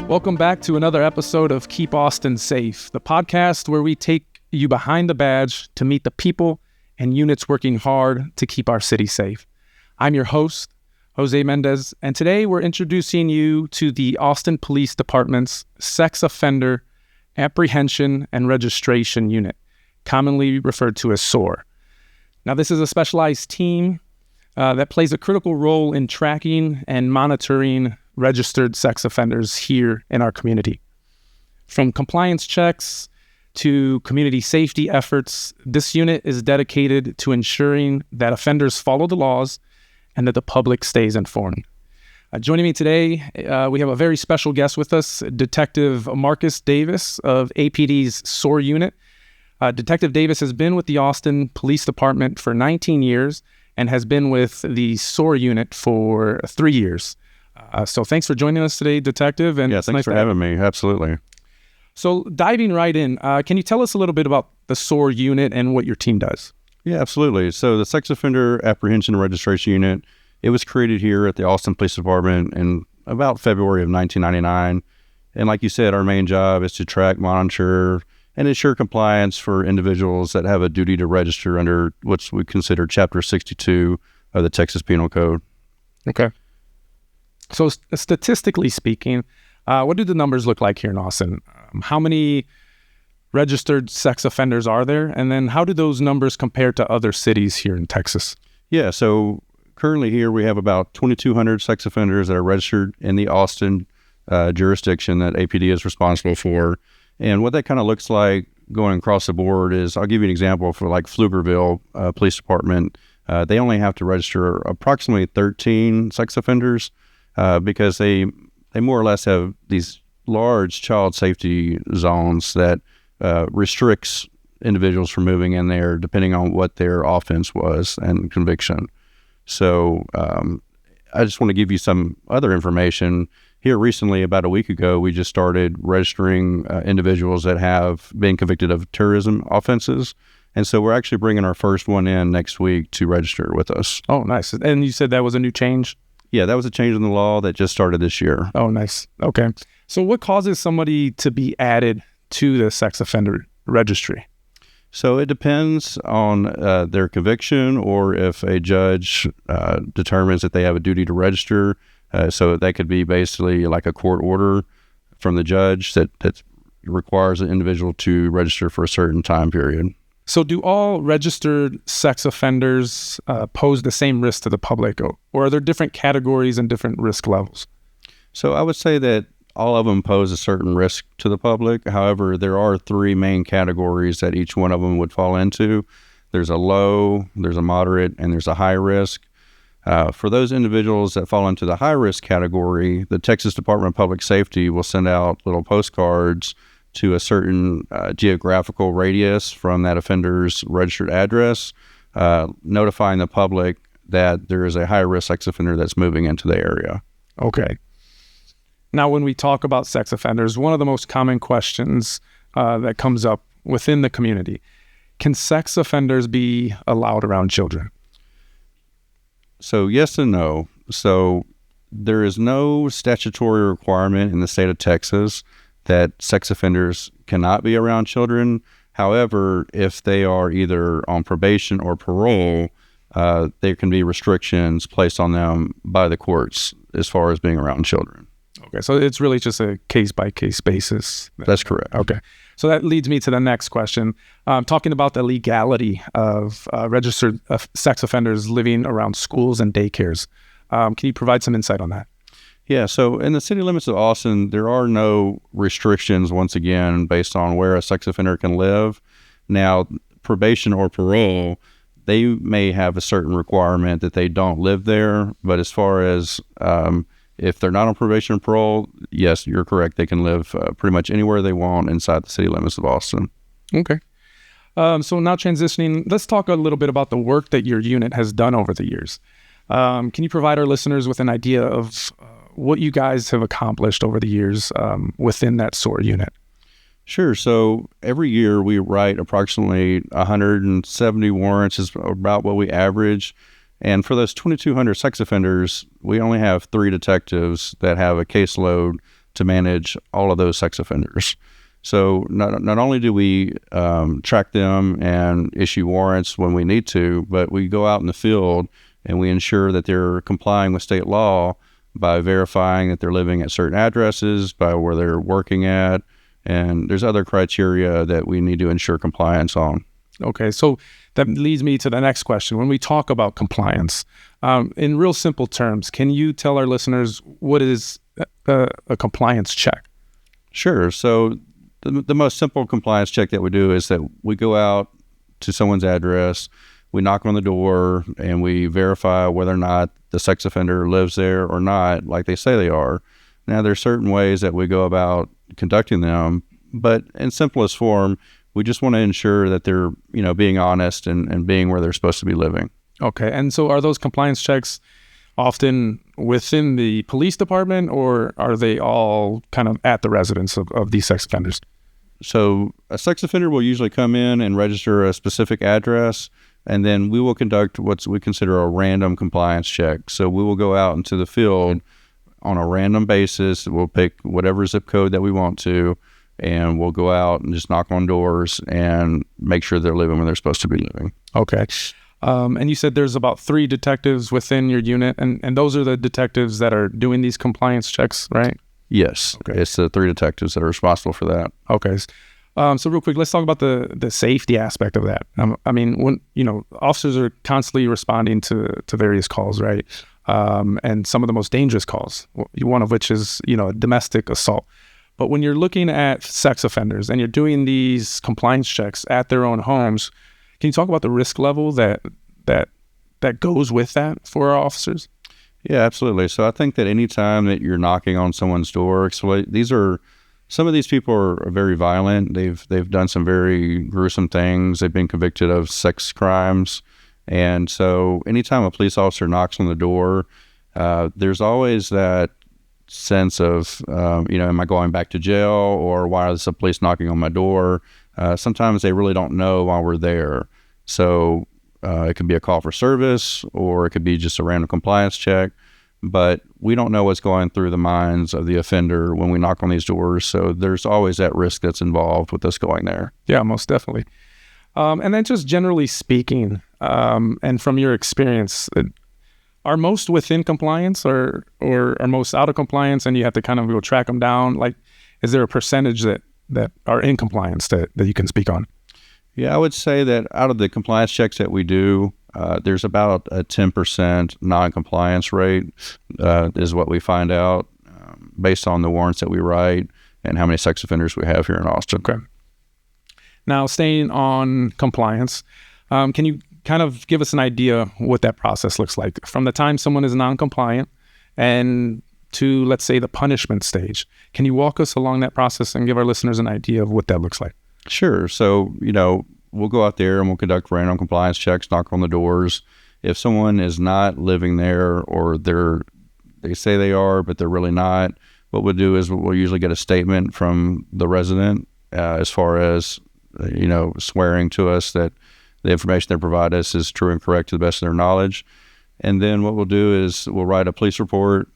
Welcome back to another episode of Keep Austin Safe, the podcast where we take you behind the badge to meet the people and units working hard to keep our city safe. I'm your host, Jose Mendez, and today we're introducing you to the Austin Police Department's Sex Offender Apprehension and Registration Unit, commonly referred to as SOAR. Now, this is a specialized team that plays a critical role in tracking and monitoring registered sex offenders here in our community. From compliance checks to community safety efforts, this unit is dedicated to ensuring that offenders follow the laws and that the public stays informed. Joining me today, we have a very special guest with us, Detective Marcus Davis of APD's SOAR unit. Detective Davis has been with the Austin Police Department for 19 years and has been with the SOAR unit for 3 years. So thanks for joining us today, Detective. And yeah, thanks for having me. Absolutely. So diving right in, can you tell us a little bit about the SOAR unit and what your team does? Yeah, absolutely. So the Sex Offender Apprehension and Registration Unit, it was created here at the Austin Police Department in about February of 1999. And like you said, our main job is to track, monitor, and ensure compliance for individuals that have a duty to register under what we consider Chapter 62 of the Texas Penal Code. Okay. So statistically speaking, what do the numbers look like here in Austin? How many registered sex offenders are there? And then how do those numbers compare to other cities here in Texas? Yeah, so currently here we have about 2,200 sex offenders that are registered in the Austin jurisdiction that APD is responsible for. And what that kind of looks like going across the board is, I'll give you an example for like Pflugerville Police Department. They only have to register approximately 13 sex offenders because they more or less have these large child safety zones that restricts individuals from moving in there depending on what their offense was and conviction. So I just want to give you some other information. Here recently, about a week ago, we just started registering individuals that have been convicted of terrorism offenses. And so we're actually bringing our first one in next week to register with us. Oh, nice. And you said that was a new change? Yeah, that was a change in the law that just started this year. Oh, nice. Okay. So what causes somebody to be added to the sex offender registry? So it depends on their conviction, or if a judge determines that they have a duty to register. So that could be basically like a court order from the judge that requires an individual to register for a certain time period. So do all registered sex offenders pose the same risk to the public, or are there different categories and different risk levels? So I would say that all of them pose a certain risk to the public. However, there are three main categories that each one of them would fall into. There's a low, there's a moderate, and there's a high risk. For those individuals that fall into the high risk category, the Texas Department of Public Safety will send out little postcards to a certain geographical radius from that offender's registered address, notifying the public that there is a high-risk sex offender that's moving into the area. Okay. Now, when we talk about sex offenders, one of the most common questions that comes up within the community, can sex offenders be allowed around children? So yes and no. So there is no statutory requirement in the state of Texas that sex offenders cannot be around children. However, if they are either on probation or parole, there can be restrictions placed on them by the courts as far as being around children. Okay, so it's really just a case-by-case basis. That's correct. Okay, so that leads me to the next question. Talking about the legality of registered sex offenders living around schools and daycares. Can you provide some insight on that? Yeah, so in the city limits of Austin, there are no restrictions, once again, based on where a sex offender can live. Now, probation or parole, they may have a certain requirement that they don't live there, but as far as if they're not on probation or parole, yes, you're correct. They can live pretty much anywhere they want inside the city limits of Austin. Okay. So now transitioning, let's talk a little bit about the work that your unit has done over the years. Can you provide our listeners with an idea of what you guys have accomplished over the years within that SOAR unit? Sure. So every year we write approximately 170 warrants is about what we average. And for those 2,200 sex offenders, we only have 3 detectives that have a caseload to manage all of those sex offenders. So not only do we track them and issue warrants when we need to, but we go out in the field and we ensure that they're complying with state law by verifying that they're living at certain addresses, by where they're working at, and there's other criteria that we need to ensure compliance on. Okay, so that leads me to the next question. When we talk about compliance, in real simple terms, can you tell our listeners what is a compliance check? Sure. So the most simple compliance check that we do is that we go out to someone's address, we knock on the door, and we verify whether or not the sex offender lives there or not, like they say they are. Now, there's certain ways that we go about conducting them, but in simplest form, we just want to ensure that they're, being honest and being where they're supposed to be living. Okay. And so are those compliance checks often within the police department, or are they all kind of at the residence of these sex offenders? So a sex offender will usually come in and register a specific address, and then we will conduct what we consider a random compliance check. So we will go out into the field on a random basis. We'll pick whatever zip code that we want to, and we'll go out and just knock on doors and make sure they're living where they're supposed to be living. Okay. And you said there's about 3 detectives within your unit, and those are the detectives that are doing these compliance checks, right? Yes. Okay. It's the 3 detectives that are responsible for that. Okay. So real quick, let's talk about the safety aspect of that. I mean, when, officers are constantly responding to various calls, right? And some of the most dangerous calls, one of which is, a domestic assault. But when you're looking at sex offenders and you're doing these compliance checks at their own homes, can you talk about the risk level that goes with that for our officers? Yeah, absolutely. So I think that any time that you're knocking on someone's door, some of these people are very violent. They've done some very gruesome things. They've been convicted of sex crimes. And so anytime a police officer knocks on the door, there's always that sense of, am I going back to jail, or why is the police knocking on my door? Sometimes they really don't know why we're there. So it could be a call for service, or it could be just a random compliance check. But we don't know what's going through the minds of the offender when we knock on these doors. So there's always that risk that's involved with us going there. Yeah, most definitely. And then just generally speaking, and from your experience, are most within compliance or are most out of compliance, and you have to kind of go track them down? Like, is there a percentage that are in compliance that you can speak on? Yeah, I would say that out of the compliance checks that we do, there's about a 10% non-compliance rate is what we find out based on the warrants that we write and how many sex offenders we have here in Austin. Okay. Now, staying on compliance, can you kind of give us an idea what that process looks like from the time someone is non-compliant and to, let's say, the punishment stage? Can you walk us along that process and give our listeners an idea of what that looks like? Sure. So, we'll go out there and we'll conduct random compliance checks, knock on the doors. If someone is not living there, or they say they are, but they're really not, what we'll do is we'll usually get a statement from the resident as far as, swearing to us that the information they provide us is true and correct to the best of their knowledge. And then what we'll do is we'll write a police report,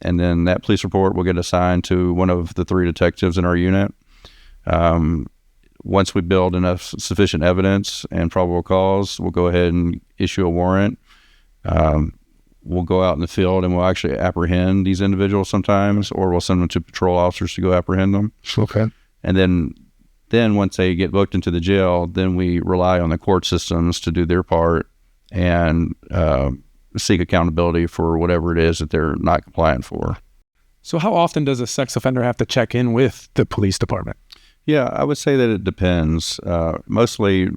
and then that police report will get assigned to one of the 3 detectives in our unit. Once we build enough sufficient evidence and probable cause, we'll go ahead and issue a warrant. We'll go out in the field and we'll actually apprehend these individuals sometimes, or we'll send them to patrol officers to go apprehend them. Okay. And then once they get booked into the jail, then we rely on the court systems to do their part and seek accountability for whatever it is that they're not compliant for. So how often does a sex offender have to check in with the police department? Yeah, I would say that it depends. Mostly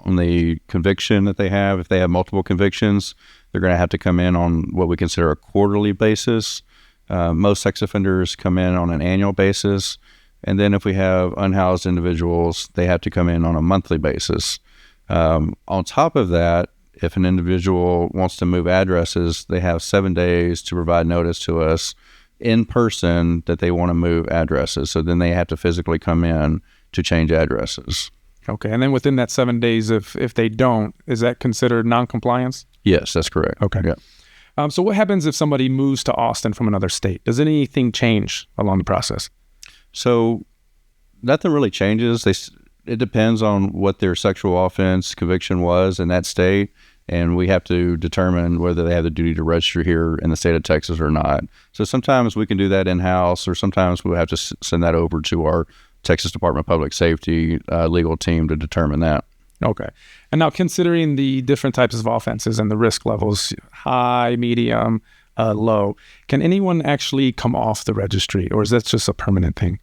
on the conviction that they have. If they have multiple convictions, they're going to have to come in on what we consider a quarterly basis. Most sex offenders come in on an annual basis. And then if we have unhoused individuals, they have to come in on a monthly basis. On top of that, if an individual wants to move addresses, they have 7 days to provide notice to us in person that they want to move addresses. So then they have to physically come in to change addresses. Okay. And then within that 7 days, if they don't, is that considered noncompliance? Yes, that's correct. Okay. Yeah. So what happens if somebody moves to Austin from another state? Does anything change along the process? So nothing really changes. It depends on what their sexual offense conviction was in that state, and we have to determine whether they have the duty to register here in the state of Texas or not. So sometimes we can do that in-house, or sometimes we'll have to send that over to our Texas Department of Public Safety legal team to determine that. Okay. And now, considering the different types of offenses and the risk levels, high, medium, low, can anyone actually come off the registry, or is that just a permanent thing?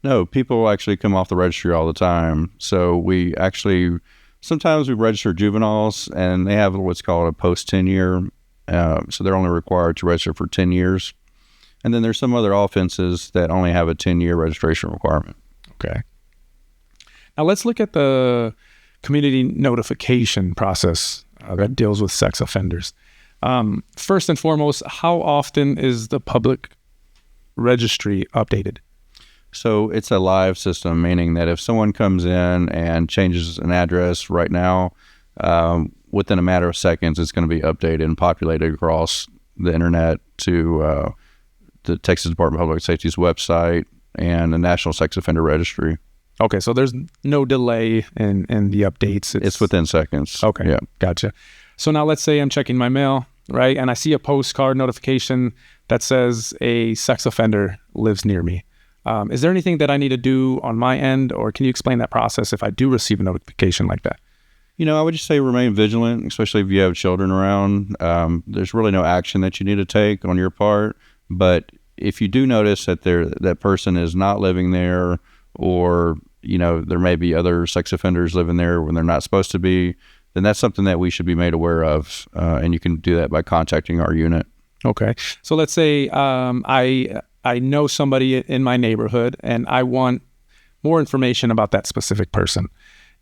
No, people actually come off the registry all the time. So sometimes we register juveniles, and they have what's called a post-10-year. So they're only required to register for 10 years. And then there's some other offenses that only have a 10-year registration requirement. Okay. Now let's look at the community notification process that deals with sex offenders. First and foremost, how often is the public registry updated? So it's a live system, meaning that if someone comes in and changes an address right now, within a matter of seconds, it's going to be updated and populated across the internet to the Texas Department of Public Safety's website and the National Sex Offender Registry. Okay, so there's no delay in the updates. It's within seconds. Okay, yeah, gotcha. So now let's say I'm checking my mail, right, and I see a postcard notification that says a sex offender lives near me. Is there anything that I need to do on my end, or can you explain that process if I do receive a notification like that? I would just say remain vigilant, especially if you have children around. There's really no action that you need to take on your part, but if you do notice that that person is not living there, or there may be other sex offenders living there when they're not supposed to be, then that's something that we should be made aware of, and you can do that by contacting our unit. Okay, so let's say I know somebody in my neighborhood, and I want more information about that specific person.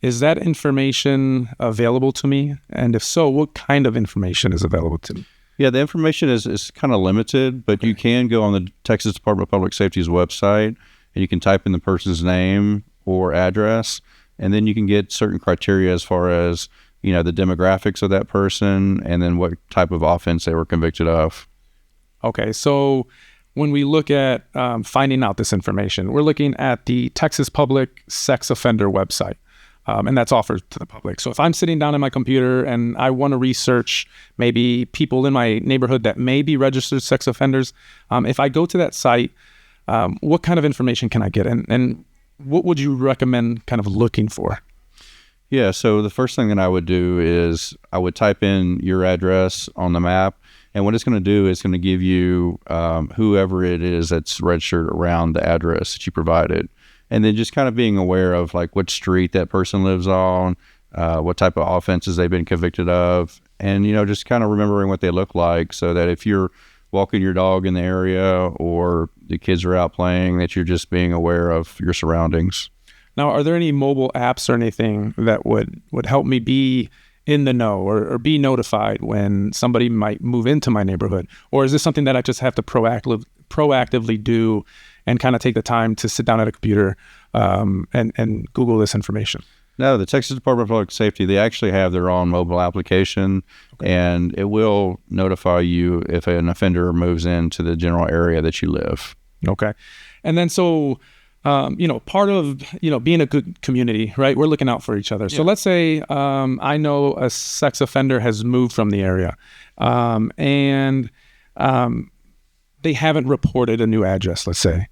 Is that information available to me? And if so, what kind of information is available to me? Yeah, the information is kind of limited, but you can go on the Texas Department of Public Safety's website, and you can type in the person's name or address, and then you can get certain criteria as far as, the demographics of that person, and then what type of offense they were convicted of. Okay, so when we look at finding out this information, we're looking at the Texas Public Sex Offender website. And that's offered to the public. So if I'm sitting down in my computer and I want to research maybe people in my neighborhood that may be registered sex offenders, if I go to that site, what kind of information can I get? And what would you recommend kind of looking for? Yeah, so the first thing that I would do is I would type in your address on the map. And what it's going to do is going to give you whoever it is that's registered around the address that you provided. And then just kind of being aware of like what street that person lives on, what type of offenses they've been convicted of, and, just kind of remembering what they look like, so that if you're walking your dog in the area or the kids are out playing, that you're just being aware of your surroundings. Now, are there any mobile apps or anything that would help me be in the know or be notified when somebody might move into my neighborhood? Or is this something that I just have to proactively do and kind of take the time to sit down at a computer and Google this information? No, the Texas Department of Public Safety, they actually have their own mobile application, and it will notify you if an offender moves into the general area that you live. Okay. And then so, part of, being a good community, right? We're looking out for each other. Yeah. So let's say I know a sex offender has moved from the area and they haven't reported a new address, let's say.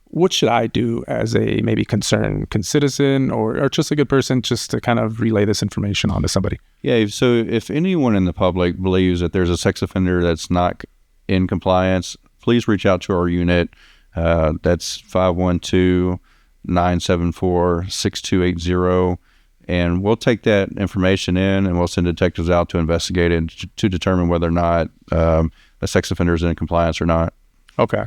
What should I do as a maybe concerned citizen or just a good person just to kind of relay this information on to somebody? Yeah, so if anyone in the public believes that there's a sex offender that's not in compliance, please reach out to our unit. That's 512-974-6280. And we'll take that information in and we'll send detectives out to investigate it to determine whether or not a sex offender is in compliance or not. Okay.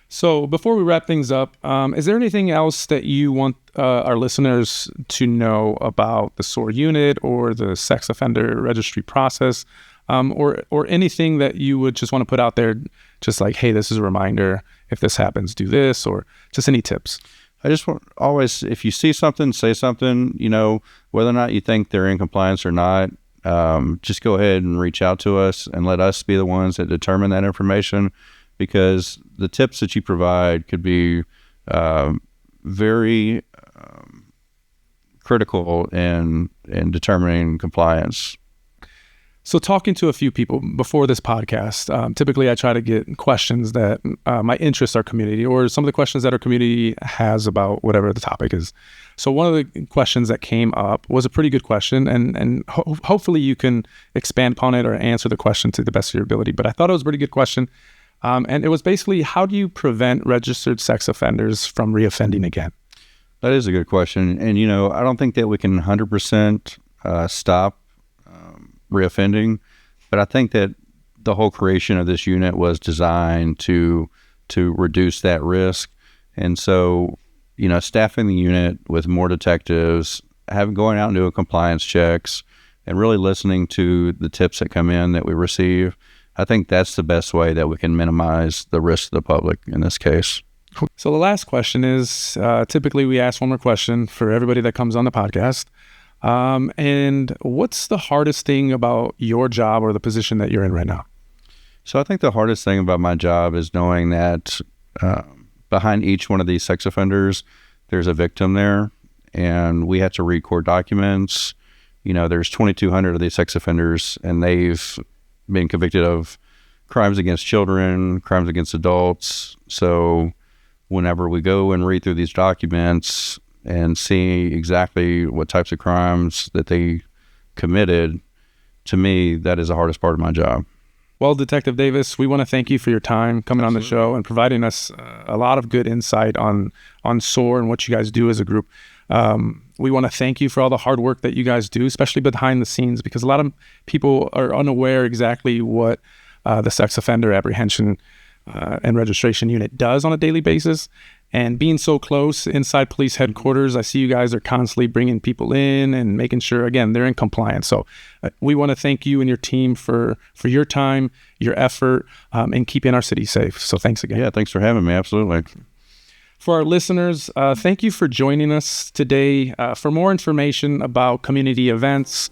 So before we wrap things up, is there anything else that you want our listeners to know about the SOAR unit or the sex offender registry process, or anything that you would just want to put out there, just like, hey, this is a reminder, if this happens, do this, or just any tips? I just want always, if you see something, say something, whether or not you think they're in compliance or not, just go ahead and reach out to us and let us be the ones that determine that information, because the tips that you provide could be very critical in determining compliance. So talking to a few people before this podcast, typically I try to get questions that might interest our community, or some of the questions that our community has about whatever the topic is. So one of the questions that came up was a pretty good question, and hopefully you can expand upon it or answer the question to the best of your ability. But I thought it was a pretty good question. And it was basically, how do you prevent registered sex offenders from reoffending again? That is a good question. And, I don't think that we can 100% stop reoffending, but I think that the whole creation of this unit was designed to reduce that risk. And so, staffing the unit with more detectives, going out and doing compliance checks, and really listening to the tips that come in that we receive, I think that's the best way that we can minimize the risk to the public in this case. So the last question is, typically we ask one more question for everybody that comes on the podcast. And what's the hardest thing about your job or the position that you're in right now? So I think the hardest thing about my job is knowing that behind each one of these sex offenders, there's a victim there, and we have to read court documents. There's 2,200 of these sex offenders, and they've been convicted of crimes against children, crimes against adults. So whenever we go and read through these documents and see exactly what types of crimes that they committed, to me, that is the hardest part of my job. Well, Detective Davis, we want to thank you for your time coming on the show and providing us a lot of good insight on SOAR and what you guys do as a group. We want to thank you for all the hard work that you guys do, especially behind the scenes, because a lot of people are unaware exactly what the Sex Offender Apprehension and Registration Unit does on a daily basis. And being so close inside police headquarters, I see you guys are constantly bringing people in and making sure, again, they're in compliance. So we want to thank you and your team for your time, your effort, and keeping our city safe. So thanks again. Yeah, thanks for having me. Absolutely. For our listeners, thank you for joining us today. For more information about community events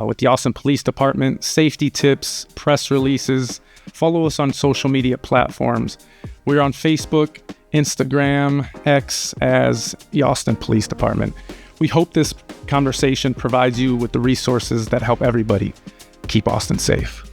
with the Austin Police Department, safety tips, press releases, follow us on social media platforms. We're on Facebook, Instagram, X as the Austin Police Department. We hope this conversation provides you with the resources that help everybody keep Austin safe.